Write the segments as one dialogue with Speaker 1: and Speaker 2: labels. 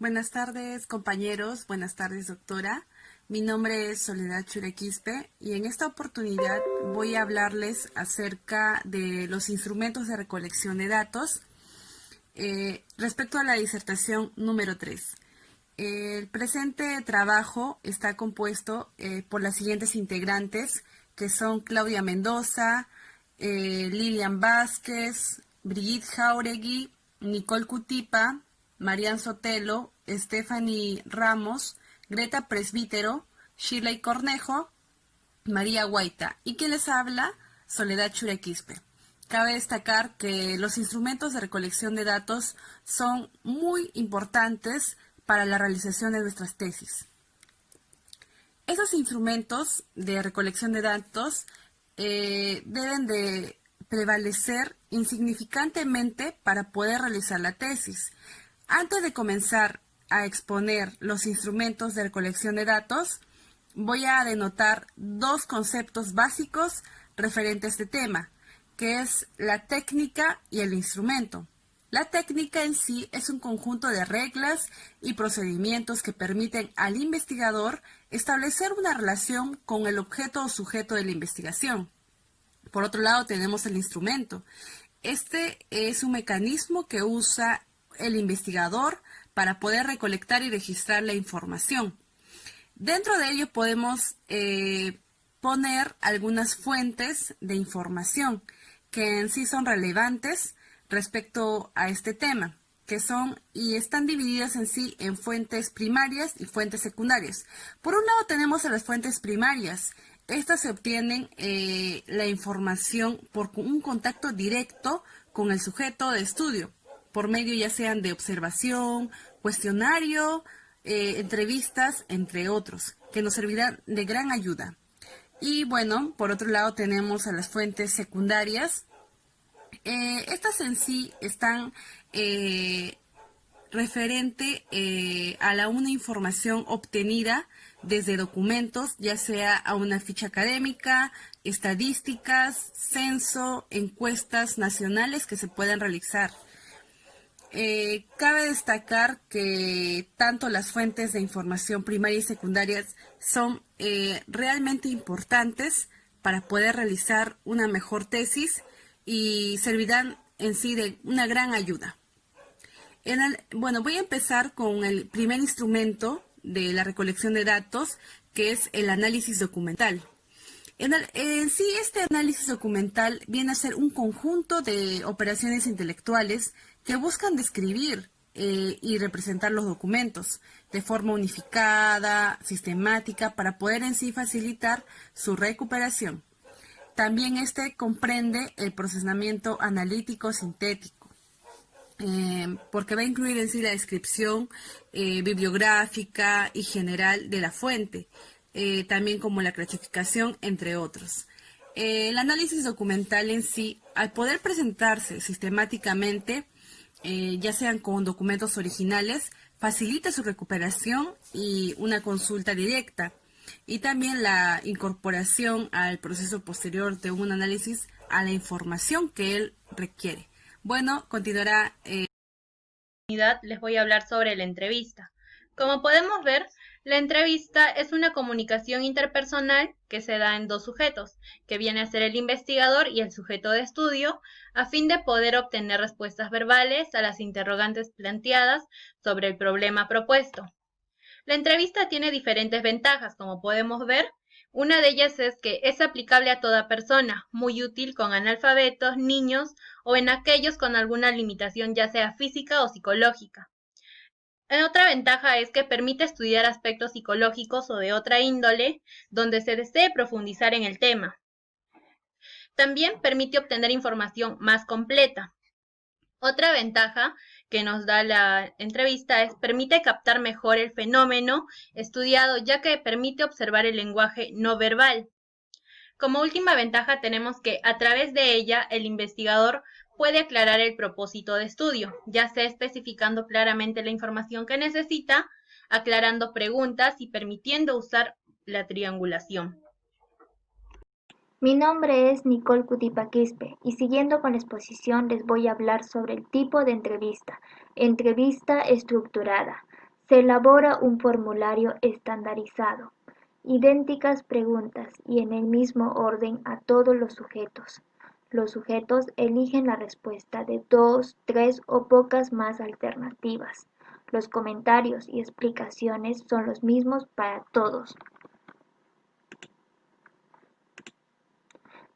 Speaker 1: Buenas tardes, compañeros. Buenas tardes, doctora. Mi nombre es Soledad Churequispe y en esta oportunidad voy a hablarles acerca de los instrumentos de recolección de datos respecto a la disertación número 3. El presente trabajo está compuesto por las siguientes integrantes, que son Claudia Mendoza, Lilian Vázquez, Brigitte Jauregui, Nicole Cutipa, Marian Sotelo, Stephanie Ramos, Greta Presbítero, Shirley Cornejo, María Guaita. ¿Y quién les habla? Soledad Churequispe. Cabe destacar que los instrumentos de recolección de datos son muy importantes para la realización de nuestras tesis. Esos instrumentos de recolección de datos deben de prevalecer insignificantemente para poder realizar la tesis. Antes de comenzar a exponer los instrumentos de recolección de datos, voy a denotar dos conceptos básicos referentes a este tema, que es la técnica y el instrumento. La técnica en sí es un conjunto de reglas y procedimientos que permiten al investigador establecer una relación con el objeto o sujeto de la investigación. Por otro lado, tenemos el instrumento. Este es un mecanismo que usa el investigador para poder recolectar y registrar la información. Dentro de ello podemos poner algunas fuentes de información que en sí son relevantes respecto a este tema, que son y están divididas en sí en fuentes primarias y fuentes secundarias. Por un lado tenemos a las fuentes primarias. Estas se obtienen la información por un contacto directo con el sujeto de estudio, por medio ya sean de observación, cuestionario, entrevistas, entre otros, que nos servirán de gran ayuda. Y bueno, por otro lado tenemos a las fuentes secundarias. Estas en sí están referente a una información obtenida desde documentos, ya sea a una ficha académica, estadísticas, censo, encuestas nacionales que se pueden realizar. Cabe destacar que tanto las fuentes de información primaria y secundarias son realmente importantes para poder realizar una mejor tesis y servirán en sí de una gran ayuda. Bueno, voy a empezar con el primer instrumento de la recolección de datos, que es el análisis documental. En sí, este análisis documental viene a ser un conjunto de operaciones intelectuales que buscan describir y representar los documentos de forma unificada, sistemática, para poder en sí facilitar su recuperación. También este comprende el procesamiento analítico sintético, porque va a incluir en sí la descripción bibliográfica y general de la fuente, también como la clasificación, entre otros. El análisis documental en sí, al poder presentarse sistemáticamente, ya sean con documentos originales, facilita su recuperación y una consulta directa, y también la incorporación al proceso posterior de un análisis a la información que él requiere. Bueno, continuará.
Speaker 2: Les voy a hablar sobre la entrevista. Como podemos ver, la entrevista es una comunicación interpersonal que se da en dos sujetos, que viene a ser el investigador y el sujeto de estudio, a fin de poder obtener respuestas verbales a las interrogantes planteadas sobre el problema propuesto. La entrevista tiene diferentes ventajas, como podemos ver. Una de ellas es que es aplicable a toda persona, muy útil con analfabetos, niños o en aquellos con alguna limitación ya sea física o psicológica. Otra ventaja es que permite estudiar aspectos psicológicos o de otra índole donde se desee profundizar en el tema. También permite obtener información más completa. Otra ventaja que nos da la entrevista es permite captar mejor el fenómeno estudiado, ya que permite observar el lenguaje no verbal. Como última ventaja tenemos que a través de ella el investigador puede aclarar el propósito de estudio, ya sea especificando claramente la información que necesita, aclarando preguntas y permitiendo usar la triangulación.
Speaker 3: Mi nombre es Nicole Cutipa Quispe y siguiendo con la exposición les voy a hablar sobre el tipo de entrevista. Entrevista estructurada. Se elabora un formulario estandarizado, idénticas preguntas y en el mismo orden a todos los sujetos. Los sujetos eligen la respuesta de 2, 3 o pocas más alternativas. Los comentarios y explicaciones son los mismos para todos.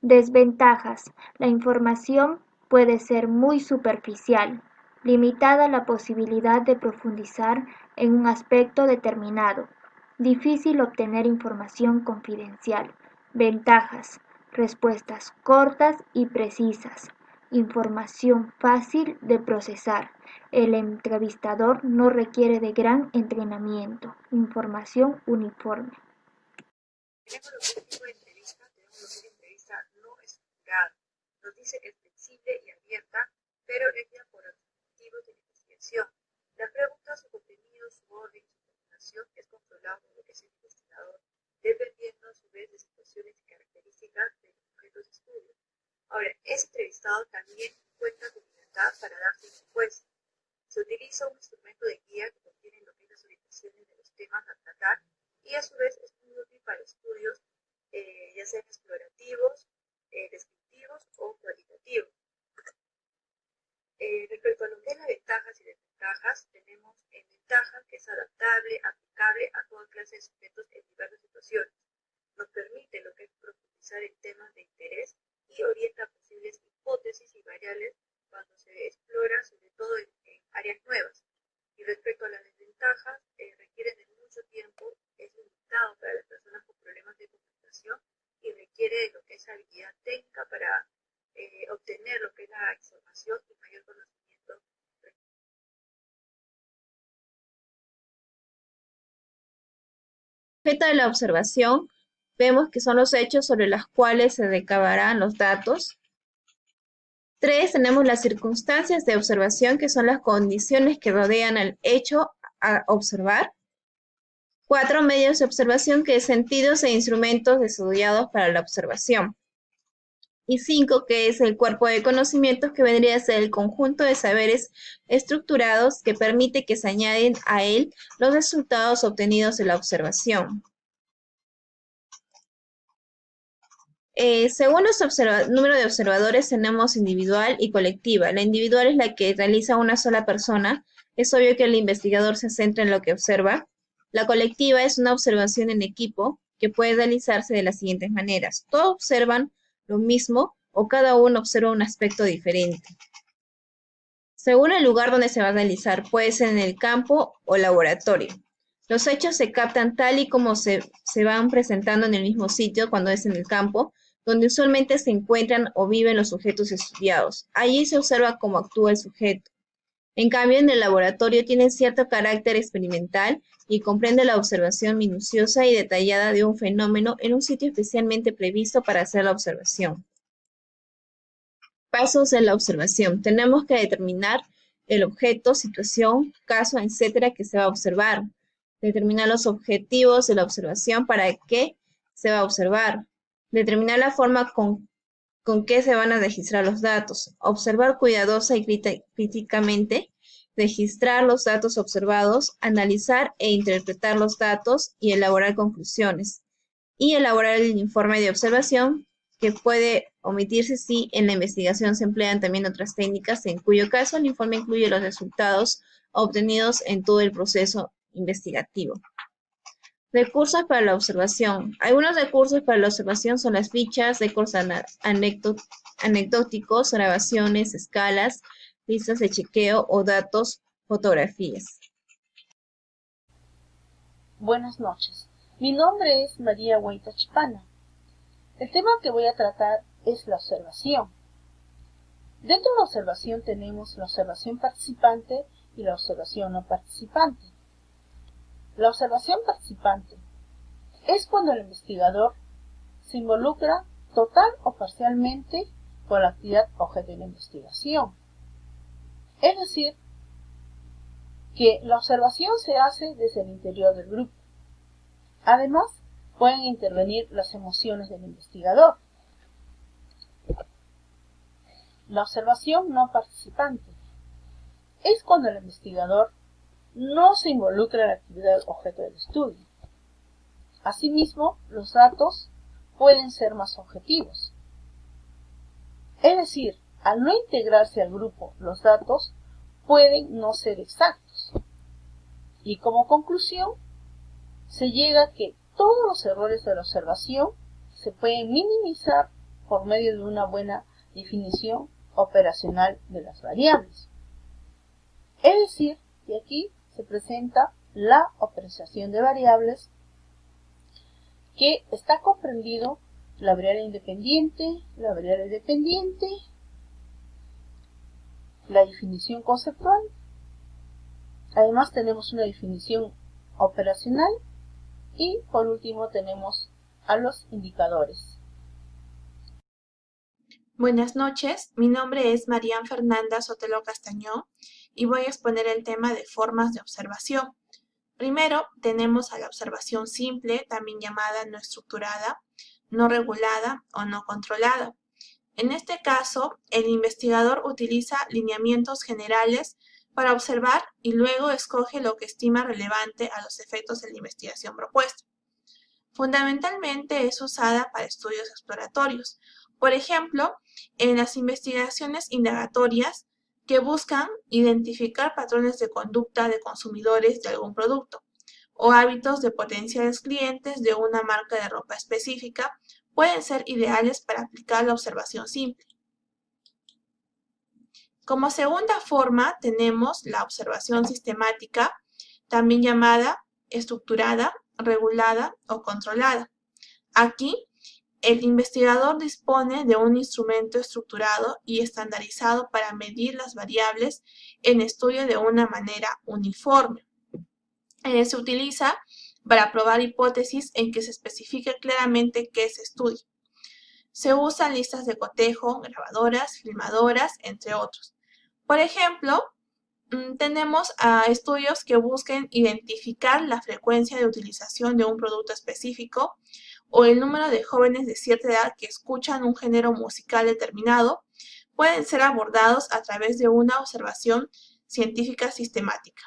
Speaker 3: Desventajas. La información puede ser muy superficial, limitada la posibilidad de profundizar en un aspecto determinado, difícil obtener información confidencial. Ventajas. Respuestas cortas y precisas. Información fácil de procesar. El entrevistador no requiere de gran entrenamiento. Información uniforme.
Speaker 4: Tenemos los tipos de entrevista, tenemos lo que es entrevista no estructurada. Nos dice que es flexible y abierta, pero hecha por objetivos de investigación. Las preguntas, su contenido, su orden, su formulación es controlado por lo que es el investigador, dependiendo a su vez de situaciones y características de los objetos de estudio. Ahora, ese entrevistado también cuenta con libertad para dar su respuesta. Se utiliza un instrumento de guía que contiene lo que es las orientaciones de los temas a tratar y a su vez es muy útil para estudios ya sean explorativos, descriptivos o cualitativos. Respecto a lo que es las ventajas y desventajas, tenemos ventajas que es adaptable, aplicable a toda clase de sujetos en diversas situaciones. Nos permite lo que es profundizar en temas de interés y orienta posibles hipótesis y variables cuando se explora, sobre todo en áreas nuevas. Y respecto a las desventajas, requieren de mucho tiempo, es limitado para las personas con problemas de comunicación y requiere de lo que es habilidad técnica para obtener lo que es la información y mayor conocimiento.
Speaker 5: Respecto a la observación, vemos que son los hechos sobre los cuales se recabarán los datos. 3, tenemos las circunstancias de observación, que son las condiciones que rodean al hecho a observar. 4, medios de observación, que es sentidos e instrumentos estudiados para la observación. Y 5, que es el cuerpo de conocimientos, que vendría a ser el conjunto de saberes estructurados que permite que se añaden a él los resultados obtenidos de la observación. Según nuestro número de observadores, tenemos individual y colectiva. La individual es la que realiza una sola persona. Es obvio que el investigador se centra en lo que observa. La colectiva es una observación en equipo que puede realizarse de las siguientes maneras. Todos observan lo mismo o cada uno observa un aspecto diferente. Según el lugar donde se va a realizar, puede ser en el campo o laboratorio. Los hechos se captan tal y como se van presentando en el mismo sitio cuando es en el campo, donde usualmente se encuentran o viven los sujetos estudiados. Allí se observa cómo actúa el sujeto. En cambio, en el laboratorio tiene cierto carácter experimental y comprende la observación minuciosa y detallada de un fenómeno en un sitio especialmente previsto para hacer la observación. Pasos de la observación. Tenemos que determinar el objeto, situación, caso, etcétera, que se va a observar. Determinar los objetivos de la observación, para qué se va a observar. Determinar la forma con que se van a registrar los datos. Observar cuidadosa y críticamente. Registrar los datos observados. Analizar e interpretar los datos y elaborar conclusiones. Y elaborar el informe de observación, que puede omitirse si en la investigación se emplean también otras técnicas, en cuyo caso el informe incluye los resultados obtenidos en todo el proceso investigativo. Recursos para la observación. Algunos recursos para la observación son las fichas, recursos anecdóticos, grabaciones, escalas, listas de chequeo o datos, fotografías.
Speaker 6: Buenas noches. Mi nombre es María Huayta Chipana. El tema que voy a tratar es la observación. Dentro de la observación tenemos la observación participante y la observación no participante. La observación participante es cuando el investigador se involucra total o parcialmente con la actividad objeto de la investigación. Es decir, que la observación se hace desde el interior del grupo. Además, pueden intervenir las emociones del investigador. La observación no participante es cuando el investigador no se involucra la actividad objeto del estudio. Asimismo, los datos pueden ser más objetivos. Es decir, al no integrarse al grupo, los datos pueden no ser exactos. Y como conclusión, se llega a que todos los errores de la observación se pueden minimizar por medio de una buena definición operacional de las variables. Es decir, que aquí se presenta la operación de variables, que está comprendido la variable independiente, la variable dependiente, la definición conceptual. Además tenemos una definición operacional y por último tenemos a los indicadores.
Speaker 5: Buenas noches, mi nombre es Marian Fernanda Sotelo Castañón y voy a exponer el tema de formas de observación. Primero, tenemos a la observación simple, también llamada no estructurada, no regulada o no controlada. En este caso, el investigador utiliza lineamientos generales para observar y luego escoge lo que estima relevante a los efectos de la investigación propuesta. Fundamentalmente es usada para estudios exploratorios, por ejemplo, en las investigaciones indagatorias que buscan identificar patrones de conducta de consumidores de algún producto o hábitos de potenciales clientes de una marca de ropa específica, pueden ser ideales para aplicar la observación simple. Como segunda forma tenemos la observación sistemática, también llamada estructurada, regulada o controlada. Aquí, el investigador dispone de un instrumento estructurado y estandarizado para medir las variables en estudio de una manera uniforme. Se utiliza para probar hipótesis en que se especifique claramente qué se estudia. Se usan listas de cotejo, grabadoras, filmadoras, entre otros. Por ejemplo, tenemos estudios que busquen identificar la frecuencia de utilización de un producto específico o el número de jóvenes de cierta edad que escuchan un género musical determinado, pueden ser abordados a través de una observación científica sistemática.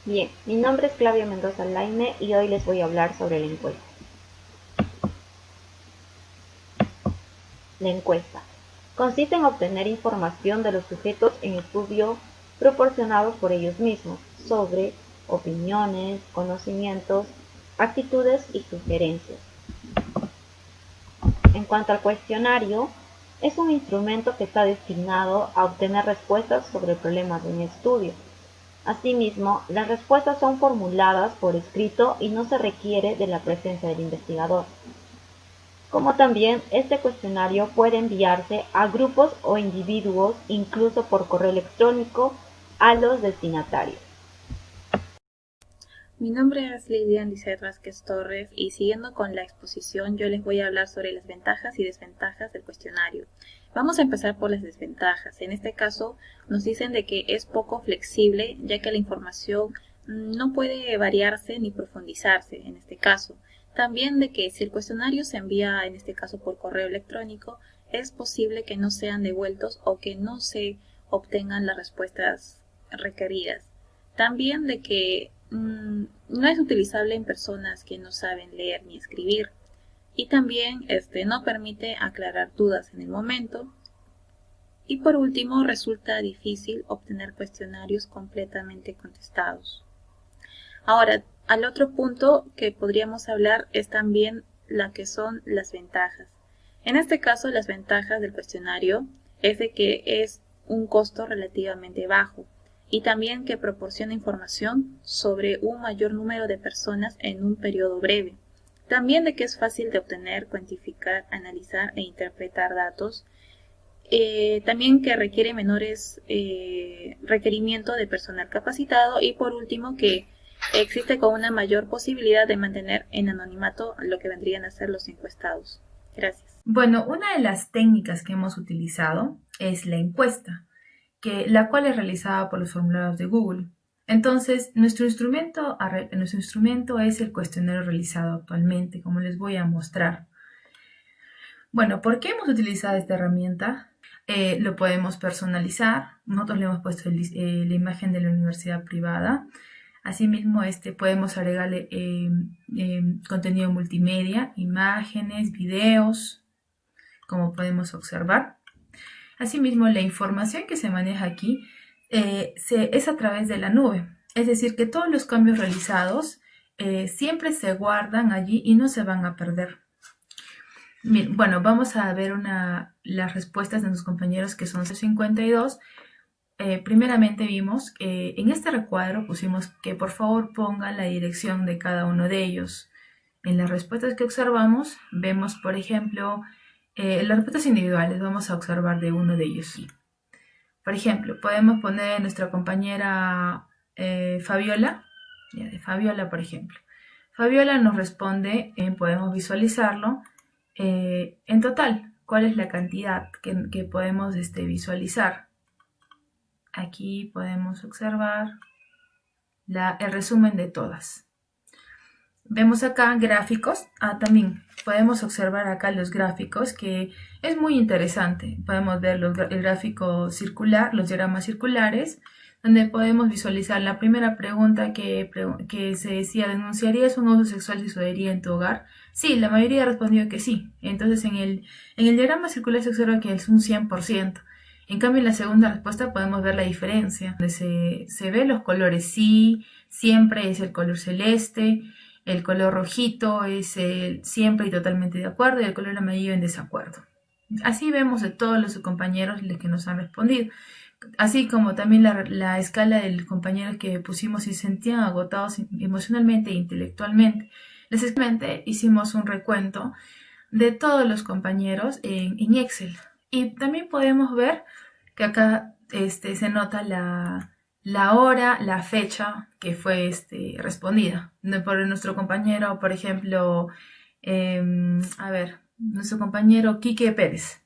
Speaker 7: Bien, mi nombre es Claudia Mendoza Laime y hoy les voy a hablar sobre la encuesta. La encuesta consiste en obtener información de los sujetos en estudio proporcionados por ellos mismos sobre opiniones, conocimientos, actitudes y sugerencias. En cuanto al cuestionario, es un instrumento que está destinado a obtener respuestas sobre el problema de un estudio. Asimismo, las respuestas son formuladas por escrito y no se requiere de la presencia del investigador. Como también, este cuestionario puede enviarse a grupos o individuos, incluso por correo electrónico, a los destinatarios.
Speaker 8: Mi nombre es Lidia Lizeth Vázquez Torres y siguiendo con la exposición yo les voy a hablar sobre las ventajas y desventajas del cuestionario. Vamos a empezar por las desventajas. En este caso nos dicen de que es poco flexible ya que la información no puede variarse ni profundizarse en este caso. También de que si el cuestionario se envía en este caso por correo electrónico es posible que no sean devueltos o que no se obtengan las respuestas requeridas. También de que no es utilizable en personas que no saben leer ni escribir. Y también no permite aclarar dudas en el momento. Y por último, resulta difícil obtener cuestionarios completamente contestados. Ahora, al otro punto que podríamos hablar es también la que son las ventajas. En este caso, las ventajas del cuestionario es de que es un costo relativamente bajo y también que proporciona información sobre un mayor número de personas en un periodo breve. También de que es fácil de obtener, cuantificar, analizar e interpretar datos. También que requiere menores requerimientos de personal capacitado y por último que existe con una mayor posibilidad de mantener en anonimato lo que vendrían a ser los encuestados. Gracias.
Speaker 9: Bueno, una de las técnicas que hemos utilizado es la encuesta, la cual es realizada por los formularios de Google. Entonces, nuestro instrumento es el cuestionario realizado actualmente, como les voy a mostrar. Bueno, ¿por qué hemos utilizado esta herramienta? Lo podemos personalizar. Nosotros le hemos puesto la imagen de la universidad privada. Asimismo, podemos agregarle contenido multimedia, imágenes, videos, como podemos observar. Asimismo, la información que se maneja aquí es a través de la nube. Es decir, que todos los cambios realizados siempre se guardan allí y no se van a perder. Bien, bueno, vamos a ver las respuestas de nuestros compañeros, que son 52. Primeramente vimos que en este recuadro pusimos que por favor pongan la dirección de cada uno de ellos. En las respuestas que observamos, vemos por ejemplo las respuestas individuales. Vamos a observar de uno de ellos. Por ejemplo, podemos poner nuestra compañera Fabiola, Fabiola por ejemplo. Fabiola nos responde, podemos visualizarlo, en total, ¿cuál es la cantidad que podemos visualizar? Aquí podemos observar el resumen de todas. Vemos acá gráficos. También podemos observar acá los gráficos, que es muy interesante. Podemos ver el gráfico circular, los diagramas circulares, donde podemos visualizar la primera pregunta que se decía: ¿denunciarías un abuso sexual si sucedería en tu hogar? Sí, la mayoría ha respondido que sí. Entonces en el diagrama circular se observa que es un 100%. En cambio, en la segunda respuesta podemos ver la diferencia, donde se ve los colores. Sí, siempre es el color celeste, el color rojito es siempre y totalmente de acuerdo, y el color amarillo en desacuerdo. Así vemos de todos los compañeros los que nos han respondido. Así como también la escala de los compañeros que pusimos si se sentían agotados emocionalmente e intelectualmente. Hicimos un recuento de todos los compañeros en Excel. Y también podemos ver que acá se nota la hora, la fecha que fue respondida. Por nuestro compañero, por ejemplo, nuestro compañero Quique Pérez.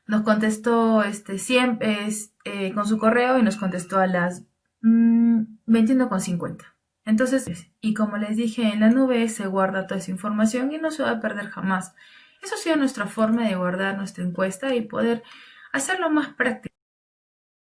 Speaker 9: Nos contestó con su correo y nos contestó a las 21:50. Entonces, y como les dije, en la nube se guarda toda esa información y no se va a perder jamás. Eso ha sido nuestra forma de guardar nuestra encuesta y poder hacerlo más práctico.